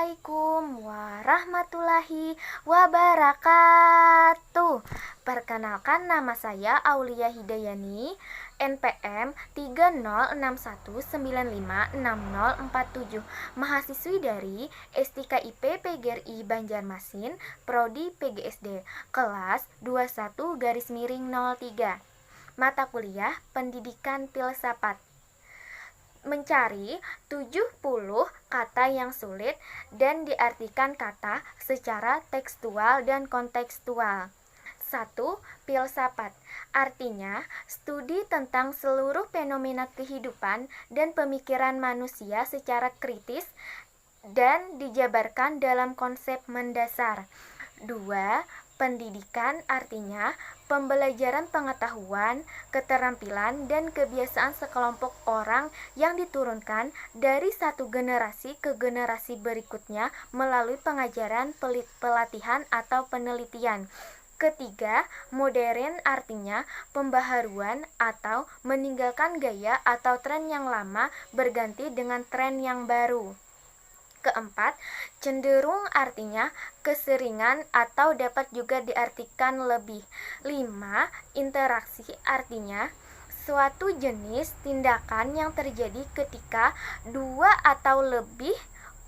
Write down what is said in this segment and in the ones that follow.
Assalamualaikum warahmatullahi wabarakatuh. Perkenalkan, nama saya Aulia Hidayani, NPM 30619560047, mahasiswi dari STKIP PGRI Banjarmasin, Prodi PGSD, kelas 21-03. Mata kuliah Pendidikan Filsafat. Mencari 70 kata yang sulit dan diartikan kata secara tekstual dan kontekstual. 1. Filsafat. Artinya, studi tentang seluruh fenomena kehidupan dan pemikiran manusia secara kritis dan dijabarkan dalam konsep mendasar. 2. Pendidikan artinya pembelajaran pengetahuan, keterampilan, dan kebiasaan sekelompok orang yang diturunkan dari satu generasi ke generasi berikutnya melalui pengajaran, pelatihan, atau penelitian. Ketiga, modern artinya pembaharuan atau meninggalkan gaya atau tren yang lama berganti dengan tren yang baru. Keempat, cenderung artinya keseringan atau dapat juga diartikan lebih. 5. Interaksi artinya suatu jenis tindakan yang terjadi ketika dua atau lebih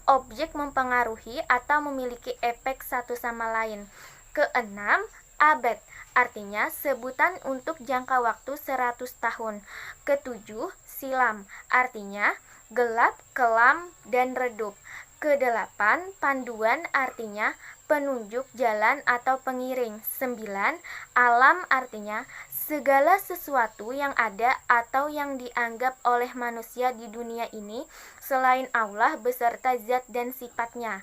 objek mempengaruhi atau memiliki efek satu sama lain. Keenam, abad artinya sebutan untuk jangka waktu 100 tahun. Ketujuh, silam artinya gelap, kelam, dan redup. Kedelapan, panduan artinya penunjuk jalan atau pengiring. 9. Alam artinya segala sesuatu yang ada atau yang dianggap oleh manusia di dunia ini selain Allah beserta zat dan sifatnya.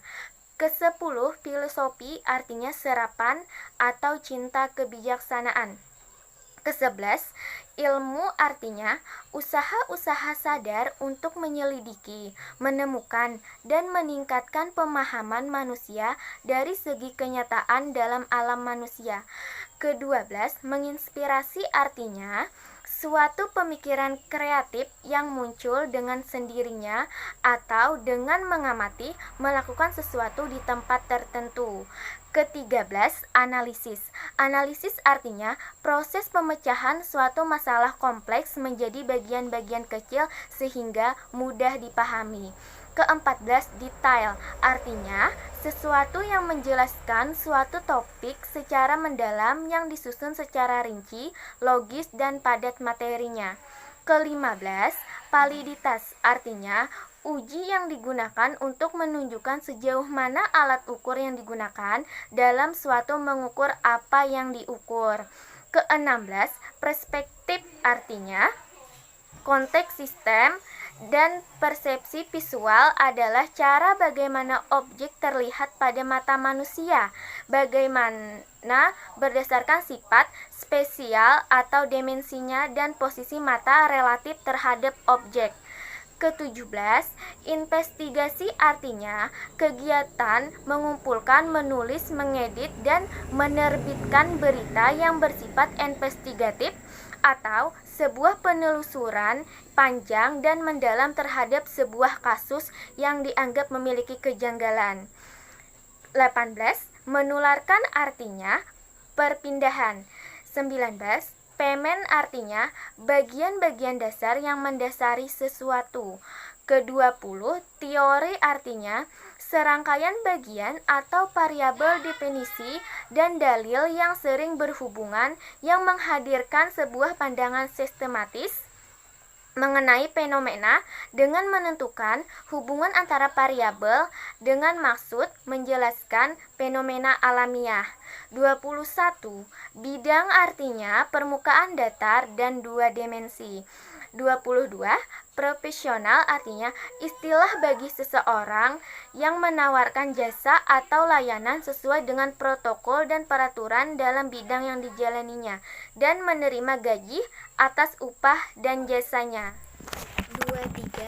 Ke-10, filosofi artinya serapan atau cinta kebijaksanaan. Ke-11, ilmu artinya usaha-usaha sadar untuk menyelidiki, menemukan, dan meningkatkan pemahaman manusia dari segi kenyataan dalam alam manusia. Ke-12, menginspirasi artinya suatu pemikiran kreatif yang muncul dengan sendirinya atau dengan mengamati melakukan sesuatu di tempat tertentu. Ke-13, analisis. Analisis artinya proses pemecahan suatu masalah kompleks menjadi bagian-bagian kecil sehingga mudah dipahami. Ke-14, detail. Artinya sesuatu yang menjelaskan suatu topik secara mendalam yang disusun secara rinci, logis, dan padat materinya. Ke-15, validitas. Artinya uji yang digunakan untuk menunjukkan sejauh mana alat ukur yang digunakan dalam suatu mengukur apa yang diukur. Ke-16, perspektif artinya konteks sistem dan persepsi visual adalah cara bagaimana objek terlihat pada mata manusia, bagaimana berdasarkan sifat spesial atau dimensinya dan posisi mata relatif terhadap objek. Ke-17, investigasi artinya kegiatan mengumpulkan, menulis, mengedit, dan menerbitkan berita yang bersifat investigatif atau sebuah penelusuran panjang dan mendalam terhadap sebuah kasus yang dianggap memiliki kejanggalan. 18, menularkan artinya perpindahan. 19, pemen artinya bagian-bagian dasar yang mendasari sesuatu. Ke-20, teori artinya serangkaian bagian atau variabel definisi dan dalil yang sering berhubungan yang menghadirkan sebuah pandangan sistematis mengenai fenomena dengan menentukan hubungan antara variabel dengan maksud menjelaskan fenomena alamiah. 21. Bidang artinya permukaan datar dan dua dimensi. 22. Profesional artinya istilah bagi seseorang yang menawarkan jasa atau layanan sesuai dengan protokol dan peraturan dalam bidang yang dijalaninya dan menerima gaji atas upah dan jasanya. 23.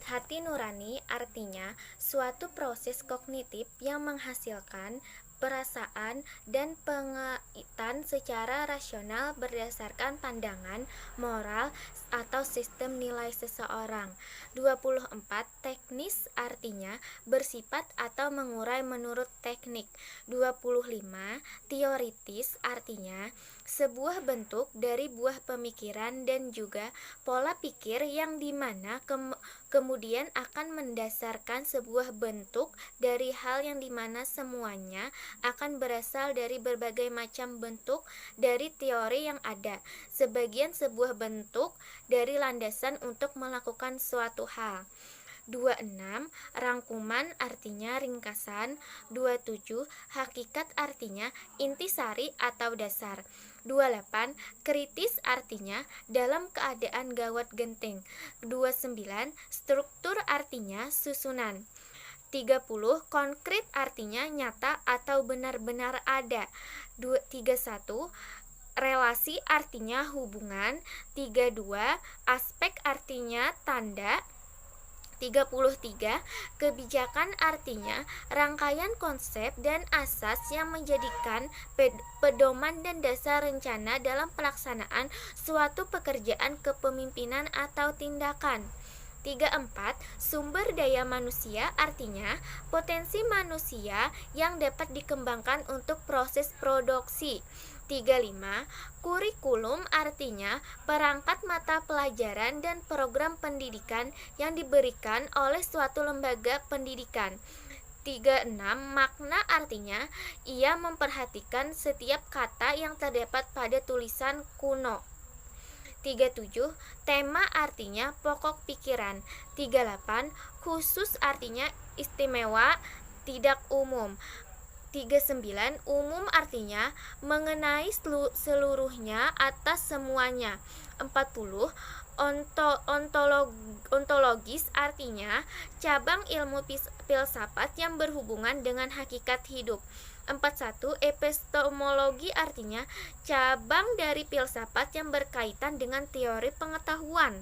Hati nurani artinya suatu proses kognitif yang menghasilkan perasaan, dan pengaitan secara rasional berdasarkan pandangan, moral, atau sistem nilai seseorang. 24. Teknis artinya bersifat atau mengurai menurut teknik. 25. Teoritis artinya sebuah bentuk dari buah pemikiran dan juga pola pikir yang dimana kemudian akan mendasarkan sebuah bentuk dari hal yang dimana semuanya akan berasal dari berbagai macam bentuk dari teori yang ada. Sebagian sebuah bentuk dari landasan untuk melakukan suatu hal. 26. Rangkuman artinya ringkasan. 27. Hakikat artinya intisari atau dasar. 28. Kritis artinya dalam keadaan gawat genting. 29. Struktur artinya susunan. 30. Konkret artinya nyata atau benar-benar ada. 31. Relasi artinya hubungan. 32. Aspek artinya tanda. 33. Kebijakan artinya rangkaian konsep dan asas yang menjadikan pedoman dan dasar rencana dalam pelaksanaan suatu pekerjaan kepemimpinan atau tindakan. 34. Sumber daya manusia artinya potensi manusia yang dapat dikembangkan untuk proses produksi. 35. Kurikulum artinya perangkat mata pelajaran dan program pendidikan yang diberikan oleh suatu lembaga pendidikan. 36. Makna artinya ia memperhatikan setiap kata yang terdapat pada tulisan kuno. 37. Tema artinya pokok pikiran. 38. Khusus artinya istimewa, tidak umum. 39. Umum artinya mengenai seluruhnya, atas semuanya. 40. Ontologis artinya cabang ilmu filsafat yang berhubungan dengan hakikat hidup. 41. Epistemologi artinya cabang dari filsafat yang berkaitan dengan teori pengetahuan.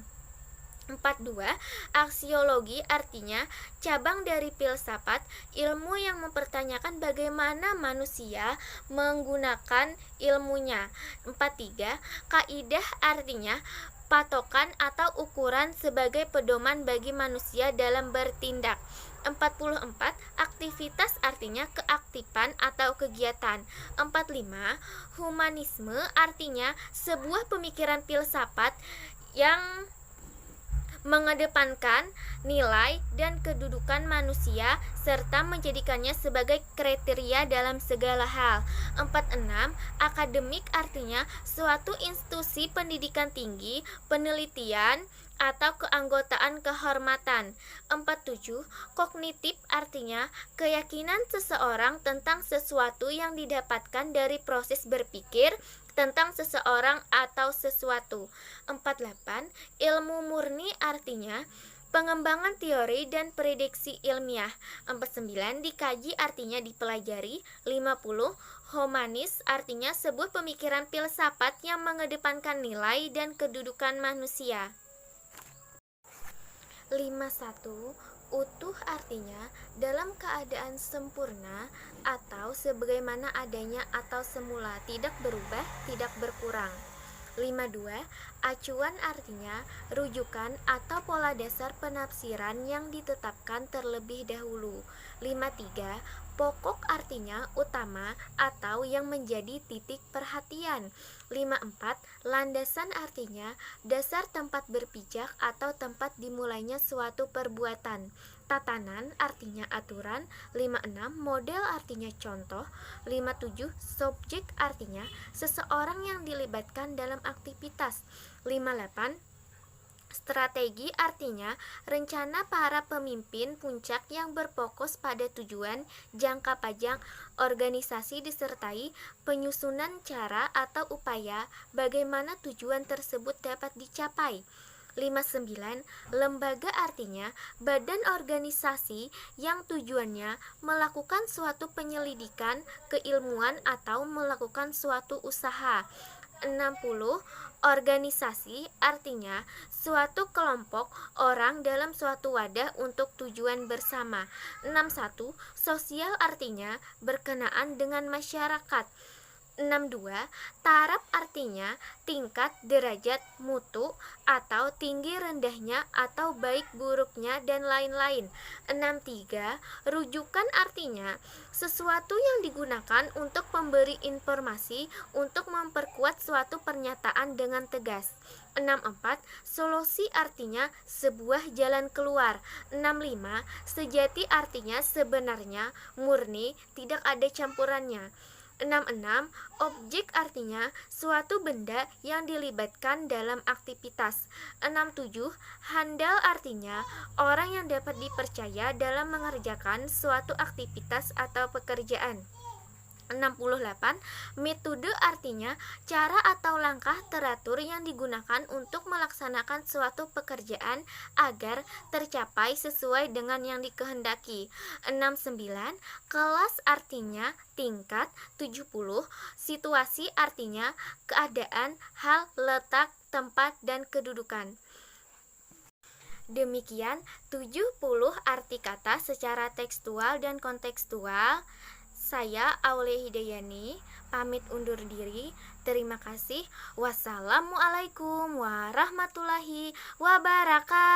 42. Aksiologi artinya cabang dari filsafat, ilmu yang mempertanyakan bagaimana manusia menggunakan ilmunya. 43. Kaidah artinya patokan atau ukuran sebagai pedoman bagi manusia dalam bertindak. 44. Aktivitas artinya keaktifan atau kegiatan. 45. Humanisme artinya sebuah pemikiran filsafat yang mengedepankan nilai dan kedudukan manusia serta menjadikannya sebagai kriteria dalam segala hal. 46. Akademik artinya suatu institusi pendidikan tinggi, penelitian, atau keanggotaan kehormatan. 47. Kognitif artinya keyakinan seseorang tentang sesuatu yang didapatkan dari proses berpikir tentang seseorang atau sesuatu. 48. Ilmu murni artinya pengembangan teori dan prediksi ilmiah. 49. Dikaji artinya dipelajari. 50. Humanis artinya sebuah pemikiran filsafat yang mengedepankan nilai dan kedudukan manusia. 51. Utuh artinya dalam keadaan sempurna atau sebagaimana adanya atau semula, tidak berubah, tidak berkurang. 52. Acuan artinya rujukan atau pola dasar penafsiran yang ditetapkan terlebih dahulu. 53. Pokok artinya utama atau yang menjadi titik perhatian. 54. Landasan artinya dasar tempat berpijak atau tempat dimulainya suatu perbuatan. Tatanan artinya aturan. 56. Model artinya contoh. 57. Subjek artinya seseorang yang dilibatkan dalam aktivitas. 58. Strategi artinya rencana para pemimpin puncak yang berfokus pada tujuan jangka panjang organisasi disertai penyusunan cara atau upaya bagaimana tujuan tersebut dapat dicapai. 59. Lembaga artinya badan organisasi yang tujuannya melakukan suatu penyelidikan keilmuan atau melakukan suatu usaha. 60. Organisasi artinya suatu kelompok orang dalam suatu wadah untuk tujuan bersama. 61. Sosial artinya berkenaan dengan masyarakat. 62. Taraf artinya tingkat, derajat, mutu, atau tinggi rendahnya atau baik buruknya dan lain-lain. 63. Rujukan artinya sesuatu yang digunakan untuk memberi informasi untuk memperkuat suatu pernyataan dengan tegas. 64. Solusi artinya sebuah jalan keluar. 65. Sejati artinya sebenarnya, murni, tidak ada campurannya. 66. Objek artinya suatu benda yang dilibatkan dalam aktivitas. 67. Handal artinya orang yang dapat dipercaya dalam mengerjakan suatu aktivitas atau pekerjaan. 68. Metode artinya cara atau langkah teratur yang digunakan untuk melaksanakan suatu pekerjaan agar tercapai sesuai dengan yang dikehendaki. 69. Kelas artinya tingkat. 70. Situasi artinya keadaan, hal, letak, tempat, dan kedudukan. Demikian 70 arti kata secara tekstual dan kontekstual. Saya Aulia Hidayani pamit undur diri. Terima kasih. Wassalamualaikum warahmatullahi wabarakatuh.